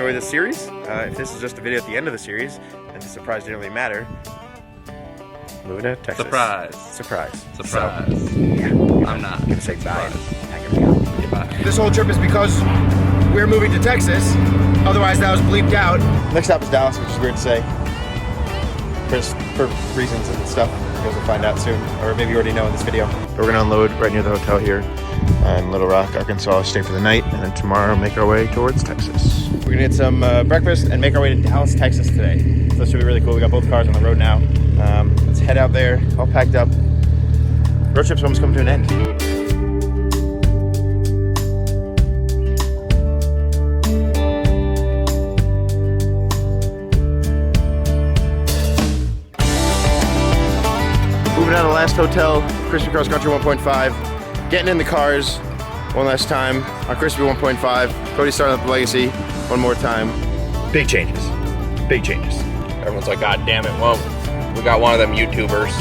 enjoy this series. If this is just a video at the end of the series, and the surprise didn't really matter, moving to Texas. Surprise. Surprise. Surprise. So, yeah. I'm not. Gonna say bye. Bye. This whole trip is because we're moving to Texas. Otherwise, that was bleeped out. Next stop is Dallas, which is weird to say. For reasons and stuff. You guys will find out soon, or maybe you already know in this video. We're gonna unload right near the hotel here in Little Rock, Arkansas, stay for the night, and then tomorrow make our way towards Texas. We're gonna get some breakfast and make our way to Dallas, Texas today. So this should be really cool. We got both cars on the road now. Let's head out there, all packed up. Road trip's almost come to an end. Moving out of the last hotel, Krispy Cross Country 1.5. Getting in the cars one last time on Krispy 1.5. Cody starting up the Legacy one more time. Big changes. Big changes. Everyone's like, God damn it, well, we got one of them YouTubers.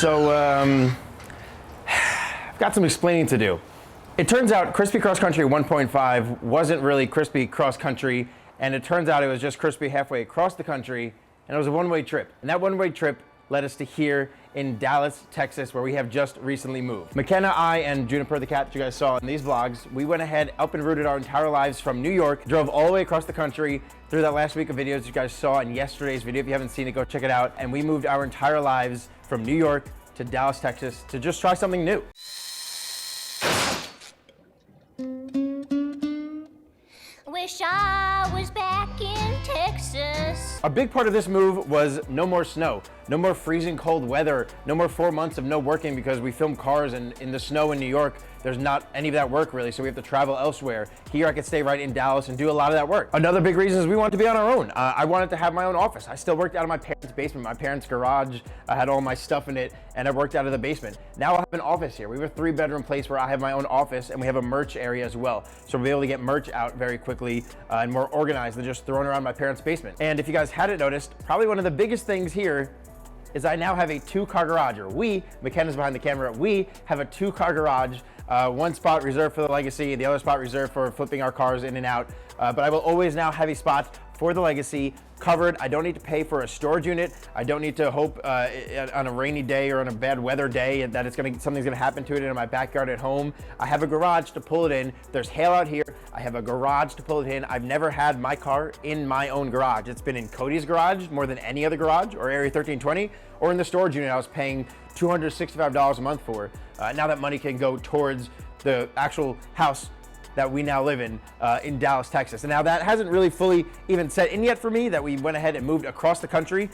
So, I've got some explaining to do. It turns out Krispy Cross Country 1.5 wasn't really Krispy Cross Country, and it turns out it was just Krispy halfway across the country, and it was a one-way trip. And that one-way trip led us to here in Dallas, Texas, where we have just recently moved. McKenna, I, and Juniper the cat that you guys saw in these vlogs, we went ahead, up and rooted our entire lives from New York, drove all the way across the country through that last week of videos you guys saw in yesterday's video. If you haven't seen it, go check it out. And we moved our entire lives from New York to Dallas, Texas, to just try something new. Wish I was back in Texas. A big part of this move was no more snow, no more freezing cold weather, no more 4 months of no working because we film cars and in the snow in New York, there's not any of that work really, so we have to travel elsewhere. Here I could stay right in Dallas and do a lot of that work. Another big reason is we wanted to be on our own. I wanted to have my own office. I still worked out of my parents' basement, my parents' garage. I had all my stuff in it and I worked out of the basement. Now I'll have an office here. We have a 3-bedroom place where I have my own office and we have a merch area as well. So we'll be able to get merch out very quickly and more organized than just throwing around my parents' basement. And if you guys hadn't noticed, probably one of the biggest things here is I now have a 2-car garage, or we, McKenna's behind the camera, we have a 2-car garage. One spot reserved for the Legacy, the other spot reserved for flipping our cars in and out. But I will always now have a spot for the Legacy covered. I don't need to pay for a storage unit. I don't need to hope on a rainy day or on a bad weather day that something's gonna happen to it in my backyard at home. I have a garage to pull it in. There's hail out here. I have a garage to pull it in. I've never had my car in my own garage. It's been in Cody's garage more than any other garage, or Area 1320, or in the storage unit I was paying $265 a month for. Now that money can go towards the actual house that we now live in Dallas, Texas. And now that hasn't really fully even set in yet for me, that we went ahead and moved across the country.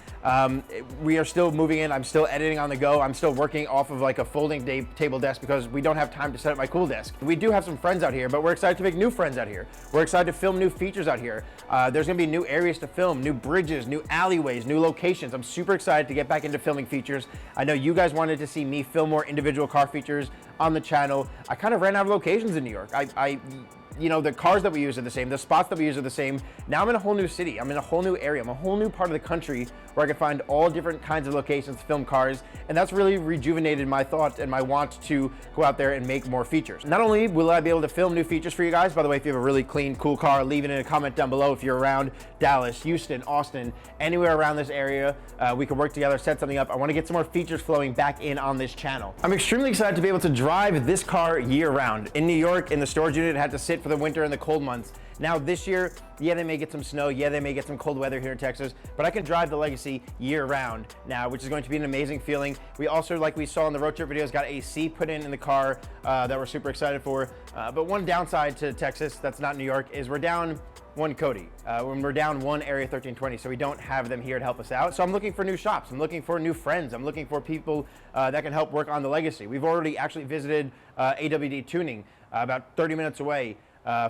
We are still moving in. I'm still editing on the go. I'm still working off of like a folding table desk because we don't have time to set up my cool desk. We do have some friends out here, but we're excited to make new friends out here. We're excited to film new features out here. There's gonna be new areas to film, new bridges, new alleyways, new locations. I'm super excited to get back into filming features. I know you guys wanted to see me film more individual car features on the channel. I kind of ran out of locations in New York. You know, the cars that we use are the same, the spots that we use are the same. Now I'm in a whole new city, I'm in a whole new area, I'm a whole new part of the country where I can find all different kinds of locations to film cars, and that's really rejuvenated my thought and my want to go out there and make more features. Not only will I be able to film new features for you guys, by the way, if you have a really clean, cool car, leave it in a comment down below if you're around Dallas, Houston, Austin, anywhere around this area. We can work together, set something up. I want to get some more features flowing back in on this channel. I'm extremely excited to be able to drive this car year round. In New York, in the storage unit, it had to sit for the winter and the cold months. Now this year, yeah, they may get some snow, yeah, they may get some cold weather here in Texas, but I can drive the Legacy year round now, which is going to be an amazing feeling. We also, like we saw in the road trip videos, got AC put in the car that we're super excited for. But one downside to Texas that's not New York is we're down one Cody. When we're down one Area 1320, so we don't have them here to help us out. So I'm looking for new shops, I'm looking for new friends, I'm looking for people that can help work on the Legacy. We've already actually visited AWD Tuning about 30 minutes away.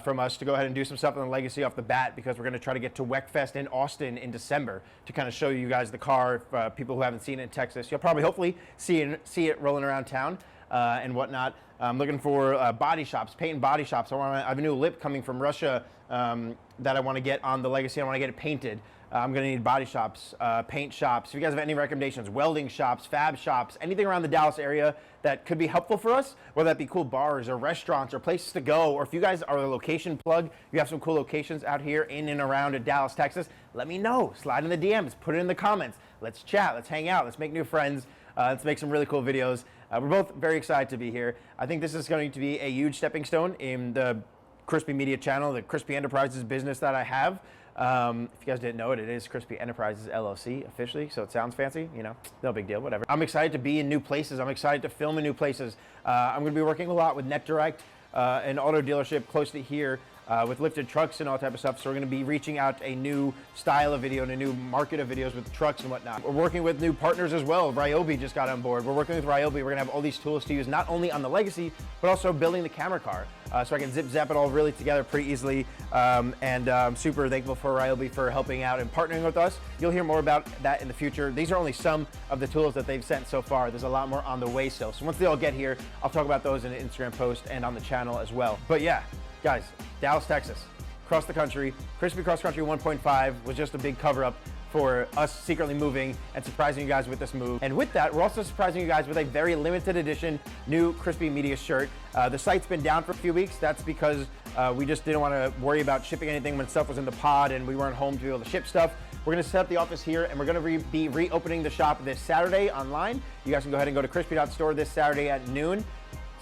from us to go ahead and do some stuff on the Legacy off the bat, because we're going to try to get to WECFest in Austin in December to kind of show you guys the car. People who haven't seen it in Texas, you'll probably hopefully see it rolling around town and whatnot. I'm looking for body shops, paint and body shops. I have a new lip coming from Russia that I want to get on the Legacy. I want to get it painted. I'm going to need body shops, paint shops. If you guys have any recommendations, welding shops, fab shops, anything around the Dallas area that could be helpful for us, whether that be cool bars or restaurants or places to go, or if you guys are a location plug, you have some cool locations out here in and around Dallas, Texas, let me know. Slide in the DMs, put it in the comments. Let's chat, let's hang out, let's make new friends. Let's make some really cool videos. We're both very excited to be here. I think this is going to be a huge stepping stone in the Krispy Media channel, the Krispy Enterprises business that I have. If you guys didn't know it, it is Krispy Enterprises LLC officially, so it sounds fancy, you know, no big deal, whatever. I'm excited to be in new places. I'm excited to film in new places. I'm going to be working a lot with NetDirect, an auto dealership close to here, with lifted trucks and all type of stuff. So we're going to be reaching out a new style of video and a new market of videos with trucks and whatnot. We're working with new partners as well. Ryobi just got on board. We're working with Ryobi. We're going to have all these tools to use, not only on the Legacy, but also building the camera car. So I can zip zap it all really together pretty easily. And I'm super thankful for Ryobi for helping out and partnering with us. You'll hear more about that in the future. These are only some of the tools that they've sent so far. There's a lot more on the way still. So once they all get here, I'll talk about those in an Instagram post and on the channel as well. But yeah, guys, Dallas, Texas, across the country, Krispy Cross Country 1.5 was just a big cover up for us secretly moving and surprising you guys with this move. And with that, we're also surprising you guys with a very limited edition new Krispy Media shirt. The site's been down for a few weeks. That's because we just didn't want to worry about shipping anything when stuff was in the pod and we weren't home to be able to ship stuff. We're going to set up the office here, and we're going to be reopening the shop this Saturday online. You guys can go ahead and go to Krispy.store this Saturday at noon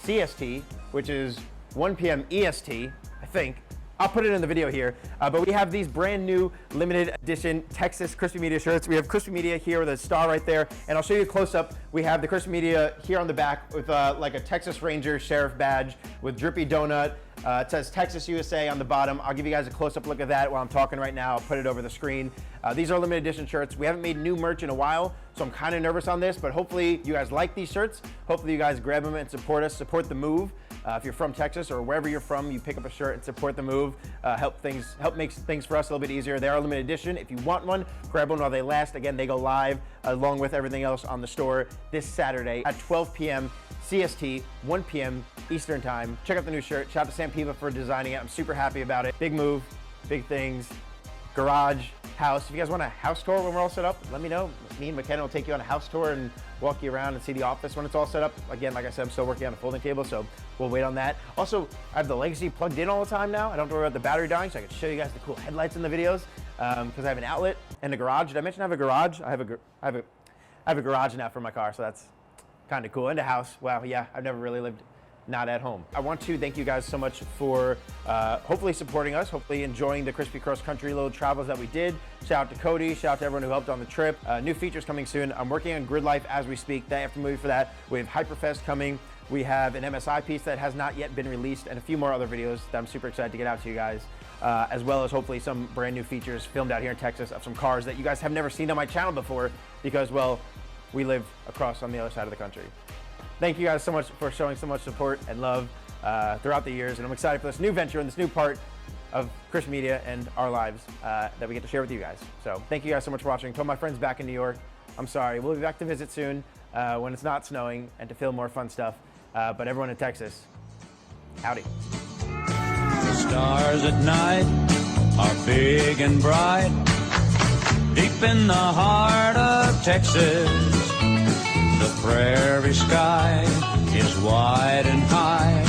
CST, which is 1 p.m. EST, I think. I'll put it in the video here, but we have these brand new limited edition Texas Krispy Media shirts. We have Krispy Media here with a star right there, and I'll show you a close up. We have the Krispy Media here on the back with like a Texas Ranger sheriff badge with drippy donut. It says Texas USA on the bottom. I'll give you guys a close up look at that while I'm talking right now. I'll put it over the screen. These are limited edition shirts. We haven't made new merch in a while, so I'm kind of nervous on this, but hopefully you guys like these shirts. Hopefully you guys grab them and support us, support the move. If you're from Texas or wherever you're from, you pick up a shirt and support the move. Help make things for us a little bit easier. They are limited edition. If you want one, grab one while they last. Again, they go live along with everything else on the store this Saturday at 12 p.m. CST, 1 p.m. Eastern time. Check out the new shirt. Shout out to Sam Piva for designing it. I'm super happy about it. Big move, big things. Garage, house. If you guys want a house tour when we're all set up, let me know. Me and McKenna will take you on a house tour and walk you around and see the office when it's all set up. Again, like I said, I'm still working on a folding table, so we'll wait on that. Also, I have the Legacy plugged in all the time now. I don't have to worry about the battery dying, so I can show you guys the cool headlights in the videos because I have an outlet and a garage. Did I mention I have a garage? I have a garage now for my car, so that's kind of cool. And a house. Wow, yeah, I've never really lived not at home. I want to thank you guys so much for hopefully supporting us, hopefully enjoying the Krispy Cross Country little travels that we did. Shout out to Cody, shout out to everyone who helped on the trip. New features coming soon. I'm working on Grid Life as we speak. The after movie for that. We have Hyperfest coming. We have an MSI piece that has not yet been released and a few more other videos that I'm super excited to get out to you guys, as well as hopefully some brand new features filmed out here in Texas of some cars that you guys have never seen on my channel before because, well, we live across on the other side of the country. Thank you guys so much for showing so much support and love throughout the years, and I'm excited for this new venture and this new part of Krispy Media and our lives that we get to share with you guys. So thank you guys so much for watching. To all my friends back in New York, I'm sorry. We'll be back to visit soon when it's not snowing and to film more fun stuff. But everyone in Texas, howdy. The stars at night are big and bright, deep in the heart of Texas. The prairie sky is wide and high,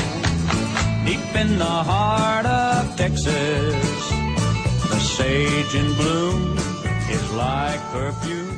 deep in the heart of Texas. The sage in bloom is like perfume.